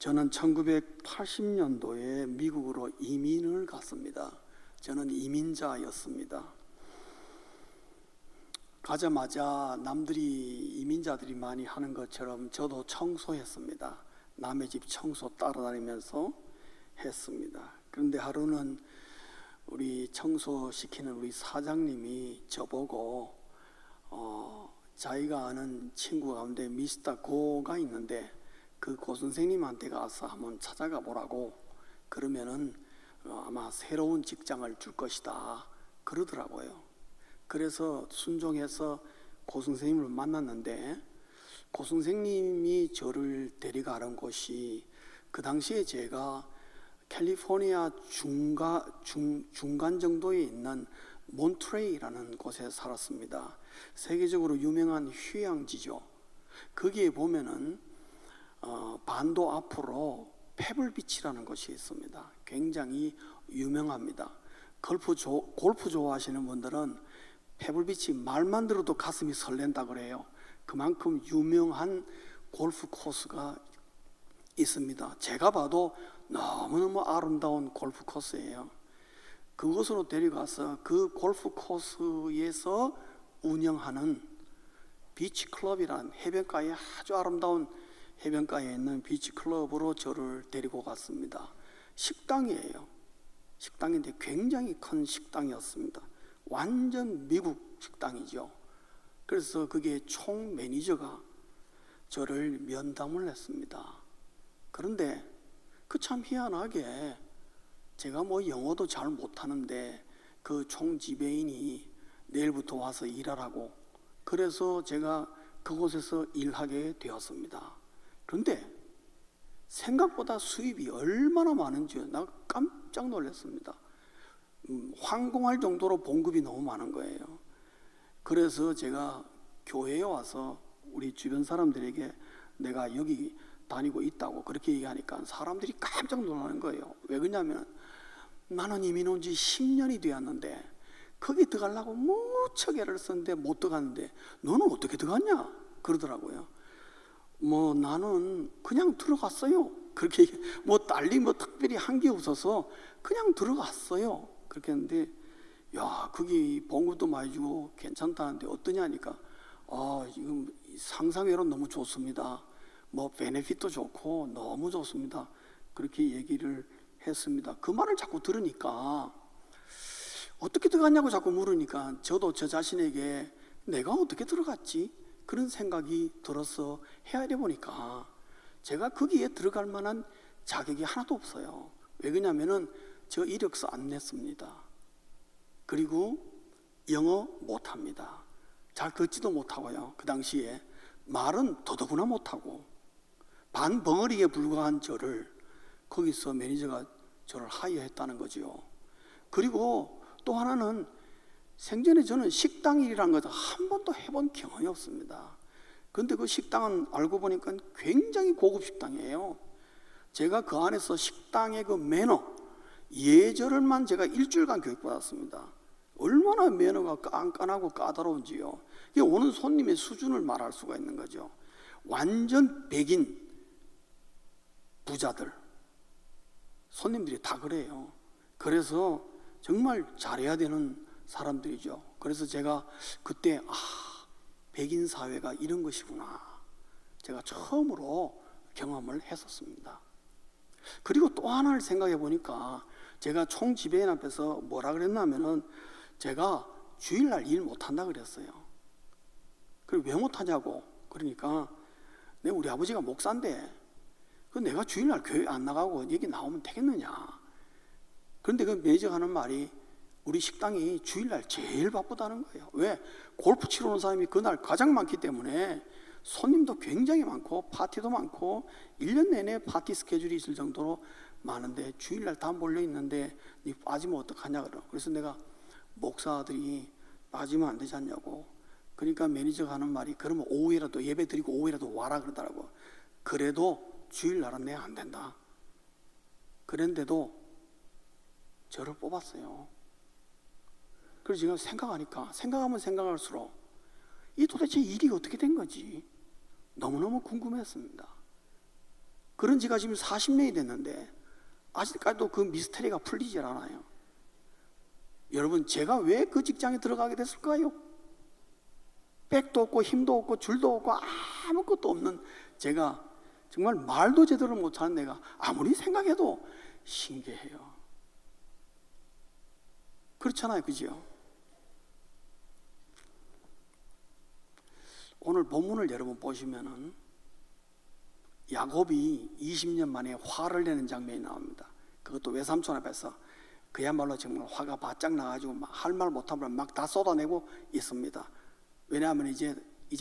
저는 1980년도에 미국으로 이민을 갔습니다. 저는 이민자였습니다. 가자마자 남들이 이민자들이 많이 하는 것처럼 저도 청소했습니다. 남의 집 청소 따라다니면서 했습니다. 그런데 하루는 우리 청소시키는 우리 사장님이 저보고 자기가 아는 친구 가운데 미스터 고가 있는데 그 고 선생님한테 가서 한번 찾아가 보라고, 그러면은 아마 새로운 직장을 줄 것이다 그러더라고요. 그래서 순종해서 고 선생님을 만났는데, 고 선생님이 저를 데려가는 곳이 그 당시에 제가 캘리포니아 중간 정도에 있는 몬트레이라는 곳에 살았습니다. 세계적으로 유명한 휴양지죠. 거기에 보면은 반도 앞으로 페블비치라는 곳이 있습니다. 굉장히 유명합니다. 골프 좋아하시는 분들은 페블비치 말만 들어도 가슴이 설렌다 그래요. 그만큼 유명한 골프 코스가 있습니다. 제가 봐도 너무너무 아름다운 골프 코스예요. 그곳으로 데려가서 그 골프 코스에서 운영하는 비치 클럽이란 해변가에 아주 아름다운 해변가에 있는 비치 클럽으로 저를 데리고 갔습니다. 식당이에요. 식당인데 굉장히 큰 식당이었습니다. 완전 미국 식당이죠. 그래서 그게 총 매니저가 저를 면담을 했습니다. 그런데 그 참 희한하게 제가 뭐 영어도 잘 못하는데 그 총 지배인이 내일부터 와서 일하라고, 그래서 제가 그곳에서 일하게 되었습니다. 그런데 생각보다 수입이 얼마나 많은지 나 깜짝 놀랐습니다. 황공할 정도로 봉급이 너무 많은 거예요. 그래서 제가 교회에 와서 우리 주변 사람들에게 내가 여기 다니고 있다고 그렇게 얘기하니까 사람들이 깜짝 놀라는 거예요. 왜 그러냐면 나는 이민 온 지 10년이 되었는데 거기 들어가려고 무척 애를 썼는데 못 들어갔는데 너는 어떻게 들어갔냐 그러더라고요. 뭐 나는 그냥 들어갔어요. 그렇게 뭐 딸리 뭐 특별히 한 게 없어서 그냥 들어갔어요. 그렇게 했는데 야, 거기 봉급도 많이 주고 괜찮다는데 어떠냐니까 지금 상상외로 너무 좋습니다. 뭐 베네핏도 좋고 너무 좋습니다. 그렇게 얘기를 했습니다. 그 말을 자꾸 들으니까 어떻게 들어갔냐고 자꾸 물으니까 저도 저 자신에게 내가 어떻게 들어갔지? 그런 생각이 들어서 헤아려 보니까 제가 거기에 들어갈 만한 자격이 하나도 없어요. 왜 그러냐면은 저 이력서 안 냈습니다. 그리고 영어 못합니다. 잘 듣지도 못하고요. 그 당시에 말은 더더구나 못하고 반벙어리에 불과한 저를 거기서 매니저가 저를 하이어했다는 거죠. 그리고 또 하나는 생전에 저는 식당 일이라는 것을 한 번도 해본 경험이 없습니다. 그런데 그 식당은 알고 보니까 굉장히 고급 식당이에요. 제가 그 안에서 식당의 그 매너, 예절을만 제가 일주일간 교육받았습니다. 얼마나 매너가 깐깐하고 까다로운지요. 이게 오는 손님의 수준을 말할 수가 있는 거죠. 완전 백인 부자들, 손님들이 다 그래요. 그래서 정말 잘해야 되는 사람들이죠. 그래서 제가 그때 백인 사회가 이런 것이구나 제가 처음으로 경험을 했었습니다. 그리고 또 하나를 생각해 보니까 제가 총 지배인 앞에서 뭐라 그랬냐면은 제가 주일날 일 못한다 그랬어요. 그리고 왜 못하냐고 그러니까 우리 아버지가 목사인데 내가 주일날 교회 안 나가고 여기 나오면 되겠느냐. 그런데 그 매니저가 하는 말이 우리 식당이 주일날 제일 바쁘다는 거예요. 왜? 골프 치러 오는 사람이 그날 가장 많기 때문에 손님도 굉장히 많고 파티도 많고 1년 내내 파티 스케줄이 있을 정도로 많은데 주일날 다 몰려 있는데 니 빠지면 어떡하냐 그러. 그래서 내가 목사들이 빠지면 안 되지 않냐고. 그러니까 매니저가 하는 말이 그러면 오후에라도 예배 드리고 오후에라도 와라 그러더라고. 그래도 주일날은 내가 안 된다. 그런데도 저를 뽑았어요. 그래서 제가 생각하면 생각할수록 이 도대체 일이 어떻게 된 거지 너무너무 궁금했습니다. 그런 지가 지금 40년이 됐는데 아직까지도 그 미스터리가 풀리질 않아요. 여러분, 제가 왜 그 직장에 들어가게 됐을까요? 백도 없고 힘도 없고 줄도 없고 아무것도 없는 제가, 정말 말도 제대로 못하는 내가 아무리 생각해도 신기해요. 그렇잖아요, 그죠? 오늘 본문을 여러분 보시면은 야곱이 20년 만에 화를 내는 장면이 나옵니다. 그것도 외삼촌 앞에서 그야말로 정말 화가 바짝 나가지고 할 말 못하면 막 다 쏟아내고 있습니다. 왜냐하면 이제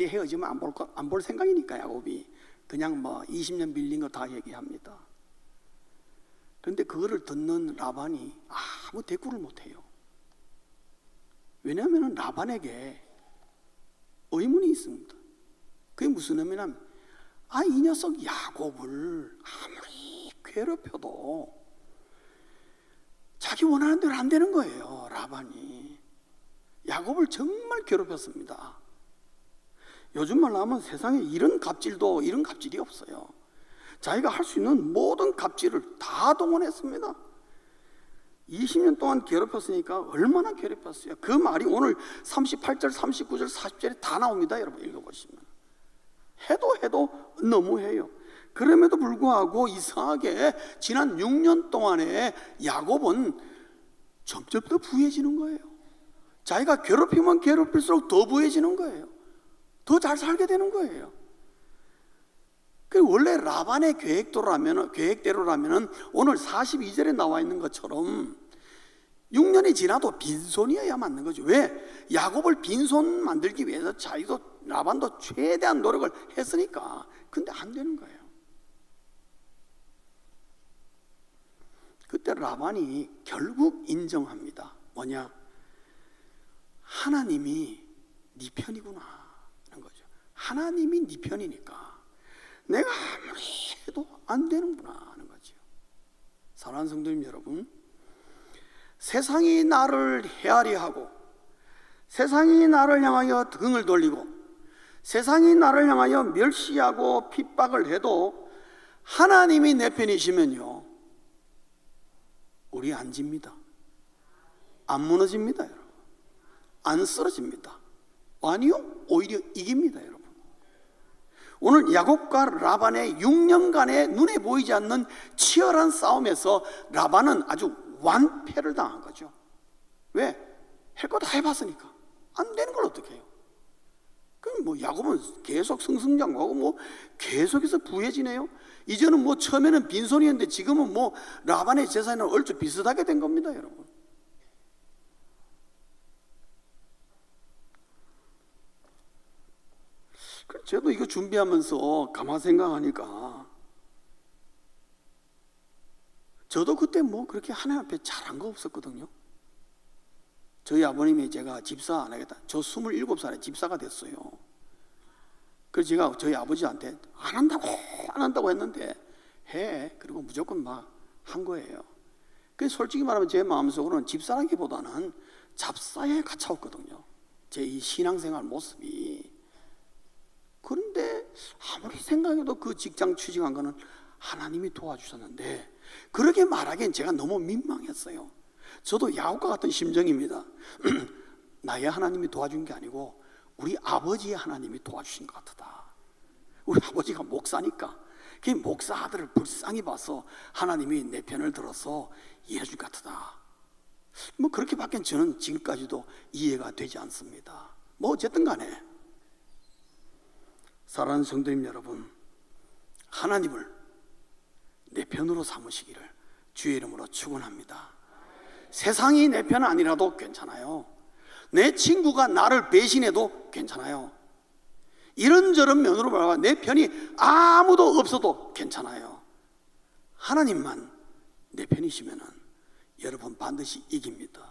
헤어지면 안 볼 생각이니까 야곱이 그냥 뭐 20년 빌린 거 다 얘기합니다. 그런데 그거를 듣는 라반이 아무 대꾸를 못해요. 왜냐하면 라반에게 의문이 있습니다. 그게 무슨 의미냐면, 이 녀석 야곱을 아무리 괴롭혀도 자기 원하는 대로 안 되는 거예요. 라반이 야곱을 정말 괴롭혔습니다. 요즘 말로 하면 세상에 이런 갑질이 없어요. 자기가 할 수 있는 모든 갑질을 다 동원했습니다. 20년 동안 괴롭혔으니까 얼마나 괴롭혔어요. 그 말이 오늘 38절, 39절, 40절에 다 나옵니다. 여러분 읽어보시면 해도 너무해요. 그럼에도 불구하고 이상하게 지난 6년 동안에 야곱은 점점 더 부해지는 거예요. 자기가 괴롭히면 괴롭힐수록 더 부해지는 거예요. 더 잘 살게 되는 거예요. 원래 라반의 계획대로라면 오늘 42절에 나와 있는 것처럼 6년이 지나도 빈손이어야 맞는 거죠. 왜? 야곱을 빈손 만들기 위해서 라반도 최대한 노력을 했으니까. 근데 안 되는 거예요. 그때 라반이 결국 인정합니다. 뭐냐? 하나님이 네 편이구나 하는 거죠. 하나님이 네 편이니까 내가 아무리 해도 안 되는구나 하는 거죠. 사랑하는 성도님 여러분, 세상이 나를 헤아려 하고 세상이 나를 향하여 등을 돌리고 세상이 나를 향하여 멸시하고 핍박을 해도 하나님이 내 편이시면요, 우리 안 집니다. 안 무너집니다. 여러분, 안 쓰러집니다. 아니요, 오히려 이깁니다. 여러분, 오늘 야곱과 라반의 6년간의 눈에 보이지 않는 치열한 싸움에서 라반은 아주 완패를 당한 거죠. 왜? 할 거 다 해봤으니까 안 되는 걸 어떻게 해요? 그럼 뭐 야곱은 계속 승승장구하고 뭐 계속해서 부해지네요. 이제는 뭐 처음에는 빈손이었는데 지금은 뭐 라반의 재산이랑 얼추 비슷하게 된 겁니다. 여러분, 저도 이거 준비하면서 가만 생각하니까 저도 그때 뭐 그렇게 하나님 앞에 잘한 거 없었거든요. 저희 아버님이 제가 집사 안 하겠다, 저 27살에 집사가 됐어요. 그래서 제가 저희 아버지한테 안 한다고 했는데 해, 그리고 무조건 막 한 거예요. 그래서 솔직히 말하면 제 마음속으로는 집사라기보다는 잡사에 갇혀왔거든요, 제 이 신앙생활 모습이. 그런데 아무리 생각해도 그 직장 취직한 거는 하나님이 도와주셨는데, 그렇게 말하기엔 제가 너무 민망했어요. 저도 야곱과 같은 심정입니다. 나의 하나님이 도와준 게 아니고 우리 아버지의 하나님이 도와주신 것 같다. 우리 아버지가 목사니까 그 목사 아들을 불쌍히 봐서 하나님이 내 편을 들어서 이해해준 것 같다. 뭐 그렇게밖에 저는 지금까지도 이해가 되지 않습니다. 뭐 어쨌든 간에 사랑하는 성도님 여러분, 하나님을 내 편으로 삼으시기를 주의 이름으로 축원합니다. 세상이 내 편 아니라도 괜찮아요. 내 친구가 나를 배신해도 괜찮아요. 이런저런 면으로 말하면 내 편이 아무도 없어도 괜찮아요. 하나님만 내 편이시면 여러분 반드시 이깁니다.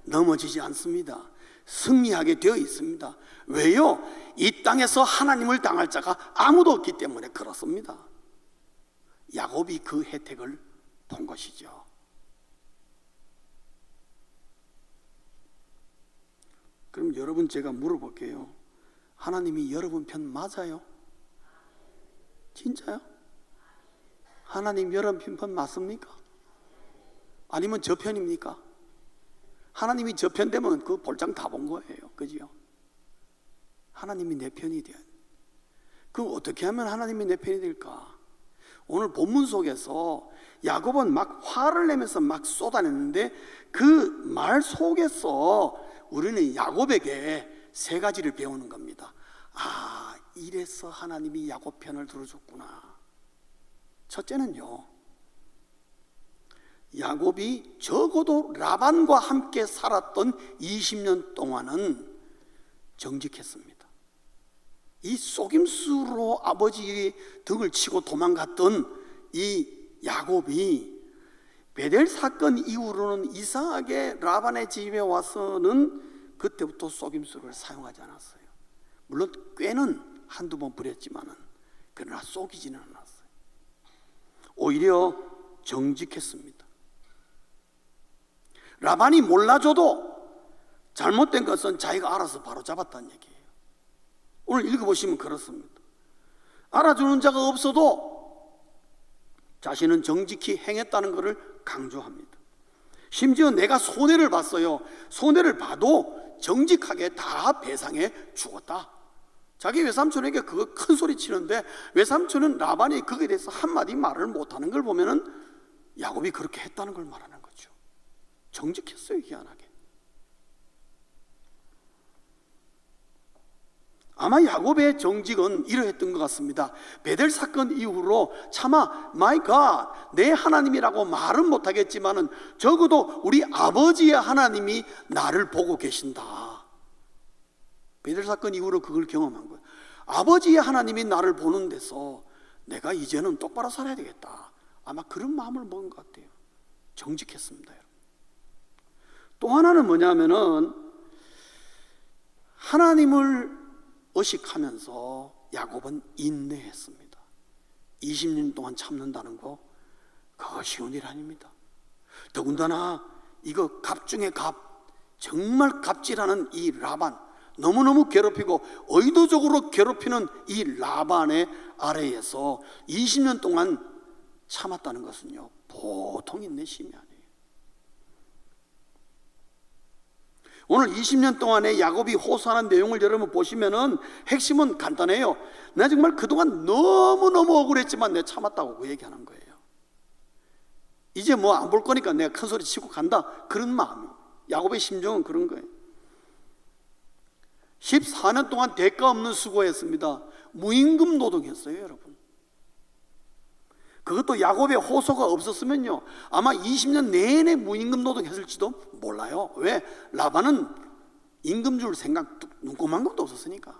넘어지지 않습니다. 승리하게 되어 있습니다. 왜요? 이 땅에서 하나님을 당할 자가 아무도 없기 때문에 그렇습니다. 야곱이 그 혜택을 본 것이죠. 그럼 여러분, 제가 물어볼게요. 하나님이 여러분 편 맞아요? 진짜요? 하나님 여러분 편 맞습니까? 아니면 저 편입니까? 하나님이 저 편 되면 그 볼장 다 본 거예요. 그죠? 하나님이 내 편이 돼야 돼. 그럼 어떻게 하면 하나님이 내 편이 될까? 오늘 본문 속에서 야곱은 막 화를 내면서 막 쏟아냈는데 그 말 속에서 우리는 야곱에게 세 가지를 배우는 겁니다. 아, 이래서 하나님이 야곱 편을 들어줬구나. 첫째는요, 야곱이 적어도 라반과 함께 살았던 20년 동안은 정직했습니다. 이 속임수로 아버지의 등을 치고 도망갔던 이 야곱이 베델 사건 이후로는 이상하게 라반의 집에 와서는 그때부터 속임수를 사용하지 않았어요. 물론 꾀는 한두 번 부렸지만은 그러나 속이지는 않았어요. 오히려 정직했습니다. 라반이 몰라줘도 잘못된 것은 자기가 알아서 바로 잡았다는 얘기예요. 오늘 읽어보시면 그렇습니다. 알아주는 자가 없어도 자신은 정직히 행했다는 것을 강조합니다. 심지어 내가 손해를 봤어요. 손해를 봐도 정직하게 다 배상해 주었다. 자기 외삼촌에게 그거 큰 소리 치는데 외삼촌은 라반이 거기에 대해서 한마디 말을 못하는 걸 보면은 야곱이 그렇게 했다는 걸 말하는 거죠. 정직했어요, 희한하게. 아마 야곱의 정직은 이러했던 것 같습니다. 베델 사건 이후로 차마 마이 갓, 내 하나님이라고 말은 못하겠지만은 적어도 우리 아버지의 하나님이 나를 보고 계신다. 베델 사건 이후로 그걸 경험한 거예요. 아버지의 하나님이 나를 보는 데서 내가 이제는 똑바로 살아야 되겠다. 아마 그런 마음을 먹은 것 같아요. 정직했습니다, 여러분. 또 하나는 뭐냐면은 하나님을 의식하면서 야곱은 인내했습니다. 20년 동안 참는다는 거 그거 쉬운 일 아닙니다. 더군다나 이거 갑 중에 갑, 정말 갑질하는 이 라반, 너무너무 괴롭히고 의도적으로 괴롭히는 이 라반의 아래에서 20년 동안 참았다는 것은요, 보통 인내심이 아니에요. 오늘 20년 동안에 야곱이 호소하는 내용을 여러분 보시면은 핵심은 간단해요. 나 정말 그동안 너무너무 억울했지만 내가 참았다고 그 얘기하는 거예요. 이제 뭐 안 볼 거니까 내가 큰 소리 치고 간다, 그런 마음이에요. 야곱의 심정은 그런 거예요. 14년 동안 대가 없는 수고했습니다. 무임금 노동했어요, 여러분. 그것도 야곱의 호소가 없었으면요, 아마 20년 내내 무임금 노동했을지도 몰라요. 왜? 라반은 임금 줄 생각 눈꼽만 것도 없었으니까.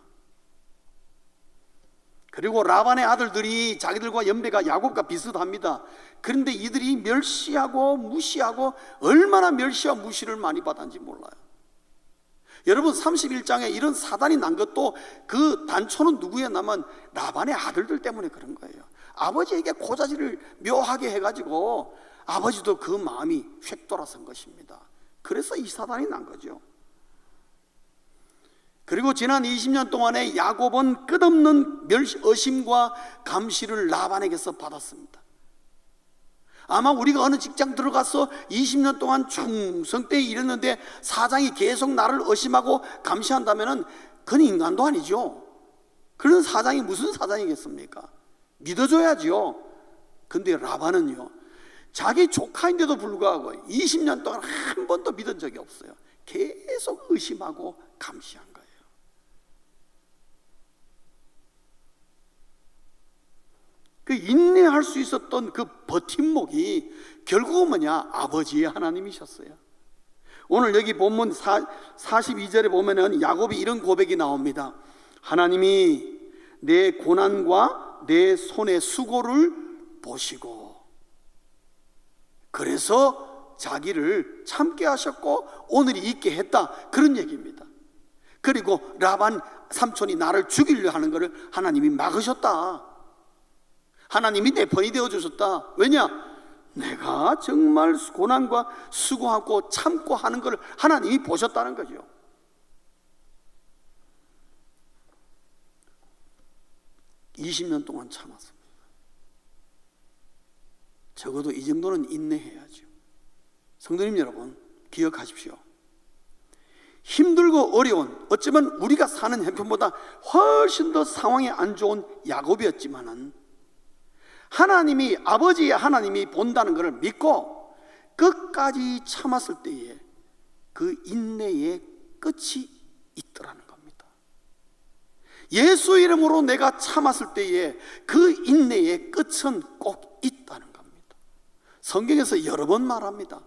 그리고 라반의 아들들이 자기들과 연배가 야곱과 비슷합니다. 그런데 이들이 멸시하고 무시하고 얼마나 멸시와 무시를 많이 받았는지 몰라요. 여러분, 31장에 이런 사단이 난 것도 그 단초는 누구에 남은 라반의 아들들 때문에 그런 거예요. 아버지에게 고자질을 묘하게 해가지고 아버지도 그 마음이 휙 돌아선 것입니다. 그래서 이 사단이 난 거죠. 그리고 지난 20년 동안에 야곱은 끝없는 의심과 감시를 라반에게서 받았습니다. 아마 우리가 어느 직장 들어가서 20년 동안 충성되이 일했는데 사장이 계속 나를 의심하고 감시한다면 그건 인간도 아니죠. 그런 사장이 무슨 사장이겠습니까? 믿어줘야죠. 근데 라반은요, 자기 조카인데도 불구하고 20년 동안 한 번도 믿은 적이 없어요. 계속 의심하고 감시한 거예요. 그 인내할 수 있었던 그 버팀목이 결국은 뭐냐? 아버지의 하나님이셨어요. 오늘 여기 본문 42절에 보면은 야곱이 이런 고백이 나옵니다. 하나님이 내 고난과 내 손의 수고를 보시고 그래서 자기를 참게 하셨고 오늘이 있게 했다, 그런 얘기입니다. 그리고 라반 삼촌이 나를 죽이려 하는 것을 하나님이 막으셨다. 하나님이 내 편이 되어주셨다. 왜냐? 내가 정말 고난과 수고하고 참고 하는 것을 하나님이 보셨다는 거죠. (20년) 동안 참았습니다. 적어도 이 정도는 인내해야죠. 성도님 여러분, 기억하십시오. 힘들고 어려운, 어쩌면 우리가 사는 형편보다 훨씬 더 상황이 안 좋은 야곱이었지만은 하나님이, 아버지의 하나님이 본다는 것을 믿고 끝까지 참았을 때에 그 인내의 끝이 있더라는 겁니다. 예수 이름으로 내가 참았을 때에 그 인내의 끝은 꼭 있다는 겁니다. 성경에서 여러 번 말합니다.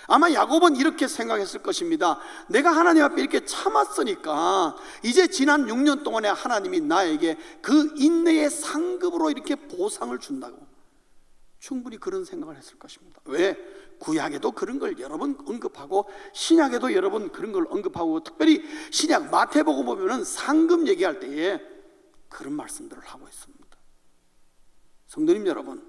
아마 야곱은 이렇게 생각했을 것입니다. 내가 하나님 앞에 이렇게 참았으니까 이제 지난 6년 동안에 하나님이 나에게 그 인내의 상급으로 이렇게 보상을 준다고 충분히 그런 생각을 했을 것입니다. 왜? 구약에도 그런 걸 여러 번 언급하고 신약에도 여러 번 그런 걸 언급하고, 특별히 신약 마태복음 보면은 상급 얘기할 때에 그런 말씀들을 하고 있습니다. 성도님 여러분,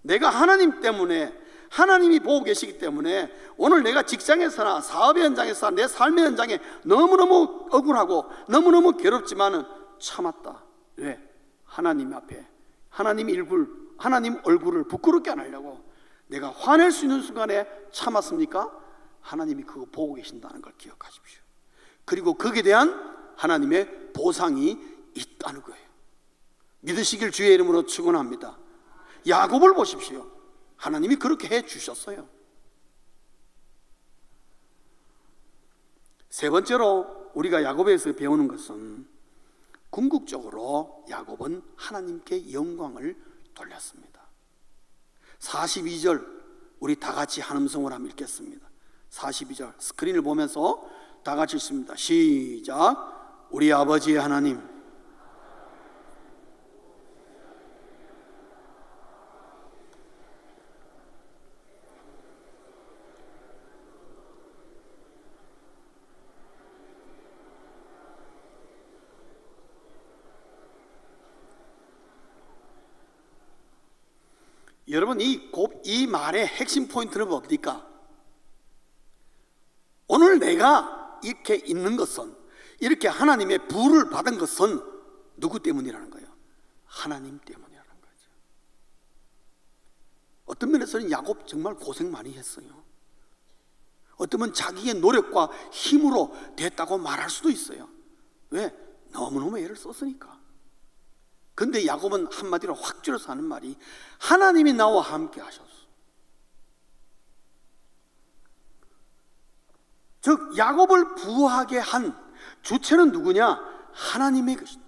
내가 하나님 때문에, 하나님이 보고 계시기 때문에 오늘 내가 직장에서나 사업의 현장에서나 내 삶의 현장에 너무너무 억울하고 너무너무 괴롭지만은 참았다. 왜? 하나님 앞에 하나님 얼굴을 부끄럽게 안 하려고 내가 화낼 수 있는 순간에 참았습니까? 하나님이 그거 보고 계신다는 걸 기억하십시오. 그리고 거기에 대한 하나님의 보상이 있다는 거예요. 믿으시길 주의 이름으로 축원합니다. 야곱을 보십시오. 하나님이 그렇게 해 주셨어요. 세 번째로 우리가 야곱에서 배우는 것은 궁극적으로 야곱은 하나님께 영광을 돌렸습니다. 42절 우리 다 같이 한 음성으로 한번 읽겠습니다. 42절 스크린을 보면서 다 같이 읽습니다. 시작. 우리 아버지의 하나님, 여러분, 이 말의 핵심 포인트는 뭡니까? 오늘 내가 이렇게 있는 것은, 이렇게 하나님의 부를 받은 것은 누구 때문이라는 거예요? 하나님 때문이라는 거죠. 어떤 면에서는 야곱 정말 고생 많이 했어요. 어쩌면 자기의 노력과 힘으로 됐다고 말할 수도 있어요. 왜? 너무너무 애를 썼으니까. 근데 야곱은 한마디로 확 줄여서 하는 말이 하나님이 나와 함께 하셨어. 즉 야곱을 부하게 한 주체는 누구냐? 하나님의 것이다.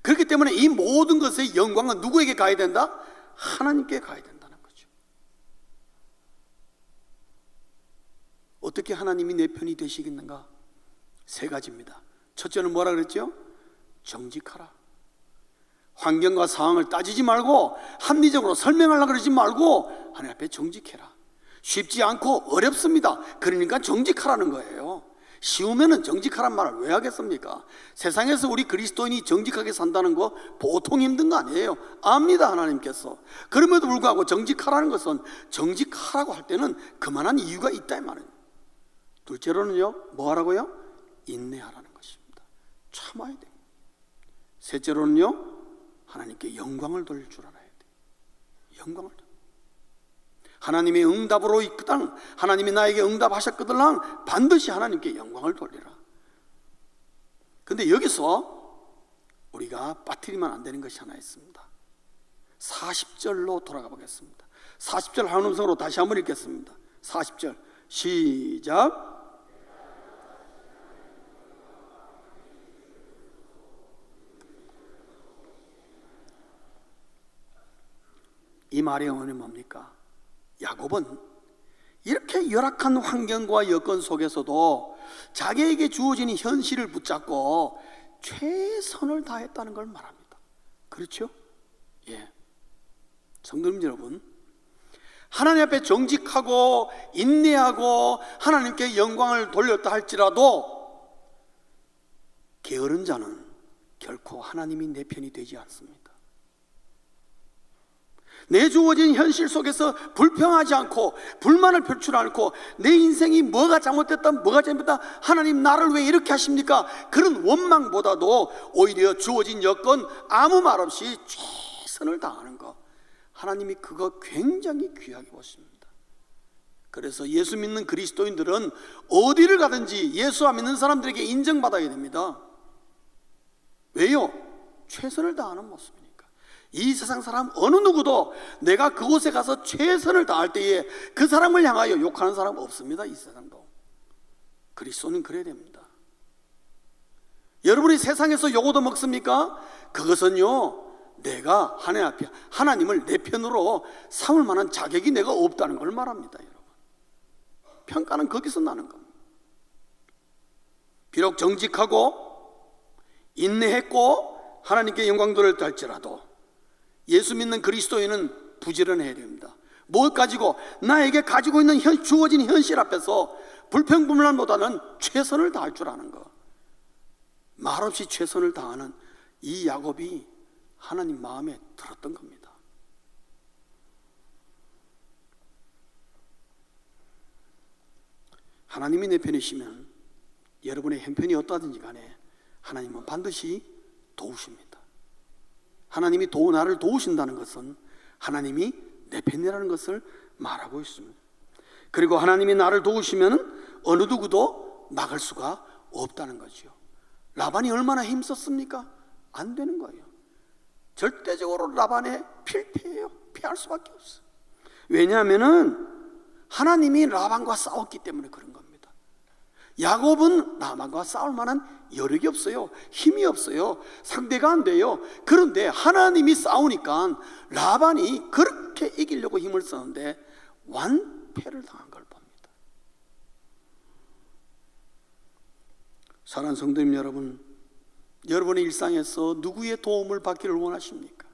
그렇기 때문에 이 모든 것의 영광은 누구에게 가야 된다? 하나님께 가야 된다는 거죠. 어떻게 하나님이 내 편이 되시겠는가? 세 가지입니다. 첫째는 뭐라 그랬죠? 정직하라. 환경과 상황을 따지지 말고 합리적으로 설명하려고 그러지 말고 하나님 앞에 정직해라. 쉽지 않고 어렵습니다. 그러니까 정직하라는 거예요. 쉬우면은 정직하란 말을 왜 하겠습니까? 세상에서 우리 그리스도인이 정직하게 산다는 거 보통 힘든 거 아니에요. 압니다, 하나님께서. 그럼에도 불구하고 정직하라는 것은 정직하라고 할 때는 그만한 이유가 있다 이 말이에요. 둘째로는요, 뭐 하라고요? 인내하라는 것입니다. 참아야 돼요. 셋째로는요, 하나님께 영광을 돌릴 줄 알아야 돼요. 영광을. 하나님의 응답으로 있거든, 하나님이 나에게 응답하셨거든, 반드시 하나님께 영광을 돌리라. 근데 여기서 우리가 빠뜨리면 안 되는 것이 하나 있습니다. 40절로 돌아가 보겠습니다. 40절 한 음성으로 다시 한번 읽겠습니다. 40절 시작. 이 말의 의미는 뭡니까? 야곱은 이렇게 열악한 환경과 여건 속에서도 자기에게 주어진 현실을 붙잡고 최선을 다했다는 걸 말합니다. 그렇죠? 예. 성도님 여러분, 하나님 앞에 정직하고 인내하고 하나님께 영광을 돌렸다 할지라도 게으른 자는 결코 하나님이 내 편이 되지 않습니다. 내 주어진 현실 속에서 불평하지 않고 불만을 표출하지 않고 내 인생이 뭐가 잘못됐다 뭐가 잘못됐다, 하나님 나를 왜 이렇게 하십니까? 그런 원망보다도 오히려 주어진 여건 아무 말 없이 최선을 다하는 것, 하나님이 그거 굉장히 귀하게 보십니다. 그래서 예수 믿는 그리스도인들은 어디를 가든지 예수 안 믿는 사람들에게 인정받아야 됩니다. 왜요? 최선을 다하는 모습이니까. 이 세상 사람 어느 누구도 내가 그곳에 가서 최선을 다할 때에 그 사람을 향하여 욕하는 사람 없습니다. 이 세상도. 그리스도는 그래야 됩니다. 여러분이 세상에서 욕 얻어먹습니까? 그것은요, 내가 하나님 앞에 하나님을 내 편으로 삼을 만한 자격이 내가 없다는 걸 말합니다. 여러분, 평가는 거기서 나는 겁니다. 비록 정직하고 인내했고 하나님께 영광 돌릴 할지라도 예수 믿는 그리스도인은 부지런해야 됩니다. 뭘 가지고 나에게 가지고 있는 주어진 현실 앞에서 불평불만보다는 최선을 다할 줄 아는 거, 말없이 최선을 다하는 이 야곱이 하나님 마음에 들었던 겁니다. 하나님이 내 편이시면 여러분의 형편이 어떠하든지 간에 하나님은 반드시 도우십니다. 하나님이 나를 도우신다는 것은 하나님이 내 편이라는 것을 말하고 있습니다. 그리고 하나님이 나를 도우시면 어느 누구도 막을 수가 없다는 거죠. 라반이 얼마나 힘썼습니까? 안 되는 거예요. 절대적으로 라반의 필패예요. 피할 수밖에 없어요. 왜냐하면은 하나님이 라반과 싸웠기 때문에 그런 겁니다. 야곱은 라반과 싸울 만한 여력이 없어요. 힘이 없어요. 상대가 안 돼요. 그런데 하나님이 싸우니까 라반이 그렇게 이기려고 힘을 썼는데 완패를 당한 걸 봅니다. 사랑하는 성도님 여러분, 여러분의 일상에서 누구의 도움을 받기를 원하십니까?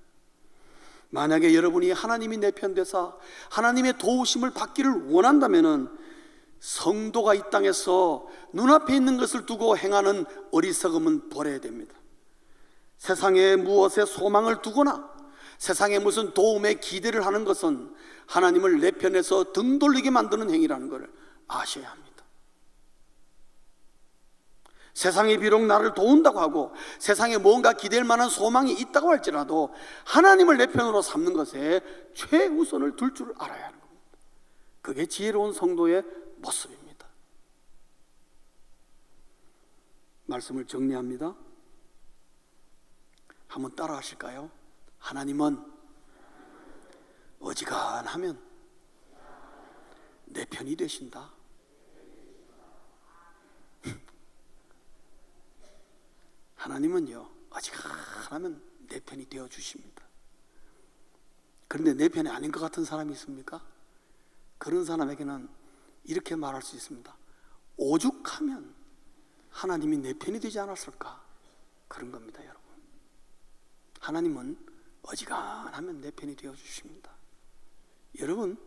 만약에 여러분이 하나님이 내 편 되사 하나님의 도우심을 받기를 원한다면은 성도가 이 땅에서 눈앞에 있는 것을 두고 행하는 어리석음은 버려야 됩니다. 세상에 무엇에 소망을 두거나 세상에 무슨 도움에 기대를 하는 것은 하나님을 내 편에서 등 돌리게 만드는 행위라는 것을 아셔야 합니다. 세상이 비록 나를 도운다고 하고 세상에 뭔가 기댈 만한 소망이 있다고 할지라도 하나님을 내 편으로 삼는 것에 최우선을 둘 줄 알아야 하는 겁니다. 그게 지혜로운 성도의 모습입니다. 말씀을 정리합니다. 한번 따라 하실까요? 하나님은 어지간하면 내 편이 되신다. 하나님은요, 어지간하면 내 편이 되어 주십니다. 그런데 내 편이 아닌 것 같은 사람이 있습니까? 그런 사람에게는 이렇게 말할 수 있습니다. 오죽하면 하나님이 내 편이 되지 않았을까? 그런 겁니다, 여러분. 하나님은 어지간하면 내 편이 되어 주십니다. 여러분,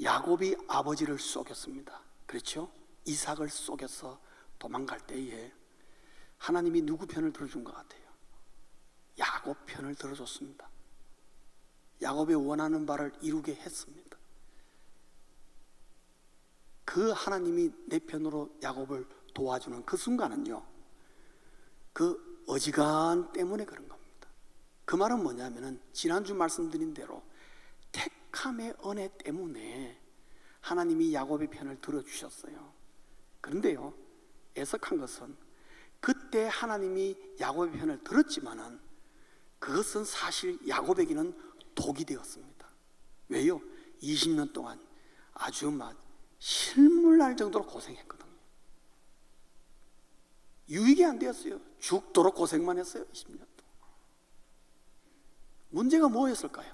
야곱이 아버지를 속였습니다. 그렇죠? 이삭을 속여서 도망갈 때에 하나님이 누구 편을 들어준 것 같아요? 야곱 편을 들어줬습니다. 야곱이 원하는 바를 이루게 했습니다. 그 하나님이 내 편으로 야곱을 도와주는 그 순간은요, 그 어지간 때문에 그런 겁니다. 그 말은 뭐냐면은 지난주 말씀드린 대로 택함의 은혜 때문에 하나님이 야곱의 편을 들어주셨어요. 그런데요, 애석한 것은 그때 하나님이 야곱의 편을 들었지만은 그것은 사실 야곱에게는 독이 되었습니다. 왜요? 20년 동안 아주 실물 날 정도로 고생했거든요. 유익이 안 되었어요. 죽도록 고생만 했어요. 20년 동안. 문제가 뭐였을까요?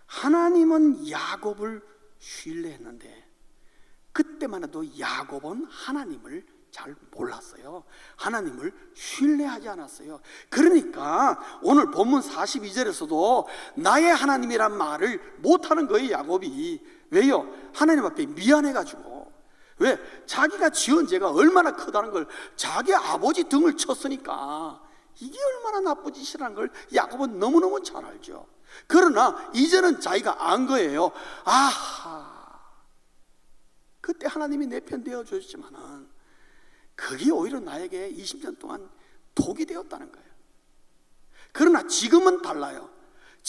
하나님은 야곱을 신뢰했는데 그때만 해도 야곱은 하나님을 잘 몰랐어요. 하나님을 신뢰하지 않았어요. 그러니까 오늘 본문 42절에서도 나의 하나님이란 말을 못하는 거예요, 야곱이. 왜요? 하나님 앞에 미안해가지고. 왜? 자기가 지은 죄가 얼마나 크다는 걸 자기 아버지 등을 쳤으니까 이게 얼마나 나쁜 짓이라는 걸 야곱은 너무너무 잘 알죠. 그러나 이제는 자기가 안 거예요. 아하, 그때 하나님이 내 편 되어주셨지만은 그게 오히려 나에게 20년 동안 독이 되었다는 거예요. 그러나 지금은 달라요.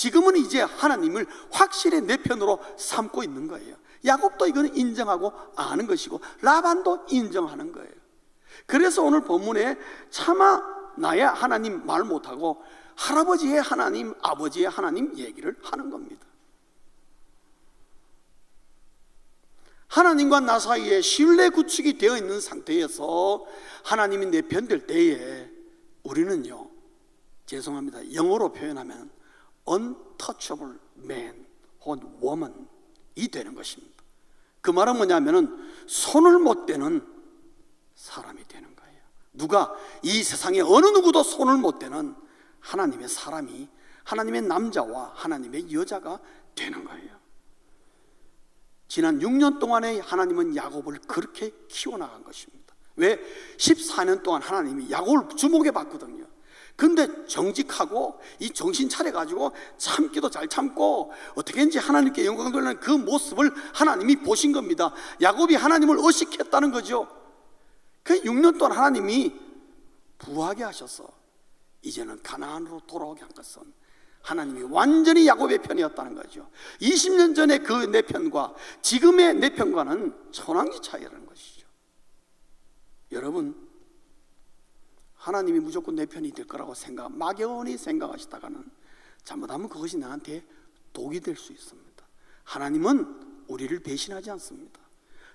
지금은 이제 하나님을 확실히 내 편으로 삼고 있는 거예요. 야곱도 이거는 인정하고 아는 것이고 라반도 인정하는 거예요. 그래서 오늘 본문에 차마 나의 하나님 말 못하고 할아버지의 하나님, 아버지의 하나님 얘기를 하는 겁니다. 하나님과 나 사이에 신뢰 구축이 되어 있는 상태에서 하나님이 내 편 될 때에 우리는요, 죄송합니다, 영어로 표현하면 untouchable man 혹은 woman이 되는 것입니다. 그 말은 뭐냐면은 손을 못 대는 사람이 되는 거예요. 누가 이 세상에 어느 누구도 손을 못 대는 하나님의 사람이, 하나님의 남자와 하나님의 여자가 되는 거예요. 지난 6년 동안에 하나님은 야곱을 그렇게 키워나간 것입니다. 왜? 14년 동안 하나님이 야곱을 주목해 봤거든요. 근데 정직하고 이 정신 차려가지고 참기도 잘 참고 어떻게든지 하나님께 영광 돌리는 그 모습을 하나님이 보신 겁니다. 야곱이 하나님을 의식했다는 거죠. 그 6년 동안 하나님이 부하게 하셔서 이제는 가나안으로 돌아오게 한 것은 하나님이 완전히 야곱의 편이었다는 거죠. 20년 전에 그 내 편과 지금의 내 편과는 천황지 차이라는 것이죠. 여러분, 하나님이 무조건 내 편이 될 거라고 막연히 생각하시다가는 잘못하면 그것이 나한테 독이 될 수 있습니다. 하나님은 우리를 배신하지 않습니다.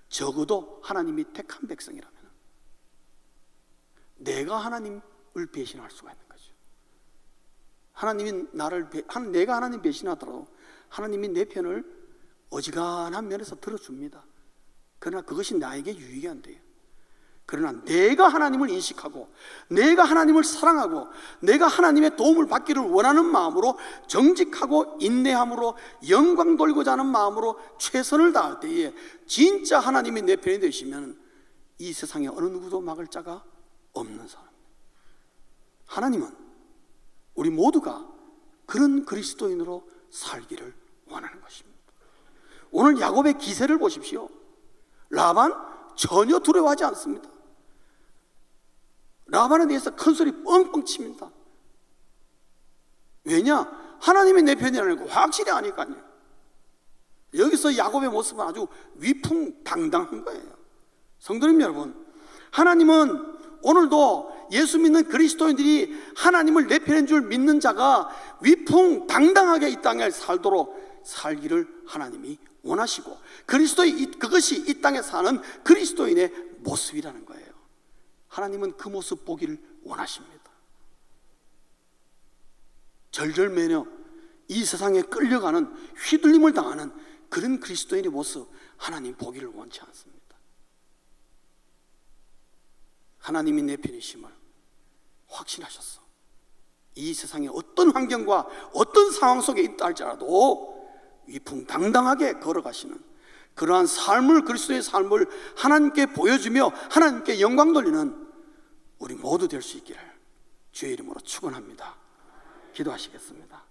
적어도 하나님이 택한 백성이라면 내가 하나님을 배신할 수가 있는 거죠. 하나님이 내가 하나님 배신하더라도 하나님이 내 편을 어지간한 면에서 들어줍니다. 그러나 그것이 나에게 유익이 안 돼요. 그러나 내가 하나님을 인식하고 내가 하나님을 사랑하고 내가 하나님의 도움을 받기를 원하는 마음으로 정직하고 인내함으로 영광 돌리고자 하는 마음으로 최선을 다할 때에 진짜 하나님이 내 편이 되시면 이 세상에 어느 누구도 막을 자가 없는 사람입니다. 하나님은 우리 모두가 그런 그리스도인으로 살기를 원하는 것입니다. 오늘 야곱의 기세를 보십시오. 라반 전혀 두려워하지 않습니다. 라반에 대해서 큰 소리 뻥뻥 칩니다. 왜냐? 하나님이 내 편이라는 거 확실히 아니까요. 여기서 야곱의 모습은 아주 위풍당당한 거예요. 성도님 여러분, 하나님은 오늘도 예수 믿는 그리스도인들이 하나님을 내 편인 줄 믿는 자가 위풍당당하게 이 땅에 살도록 살기를 하나님이 원하시고 그것이 이 땅에 사는 그리스도인의 모습이라는 거예요. 하나님은 그 모습 보기를 원하십니다. 절절매여 이 세상에 끌려가는 휘둘림을 당하는 그런 그리스도인의 모습 하나님 보기를 원치 않습니다. 하나님이 내 편이심을 확신하셨어. 이 세상에 어떤 환경과 어떤 상황 속에 있다 할지라도 위풍당당하게 걸어가시는 그러한 삶을, 그리스도의 삶을 하나님께 보여주며 하나님께 영광 돌리는 우리 모두 될 수 있기를 주의 이름으로 축원합니다. 기도하시겠습니다.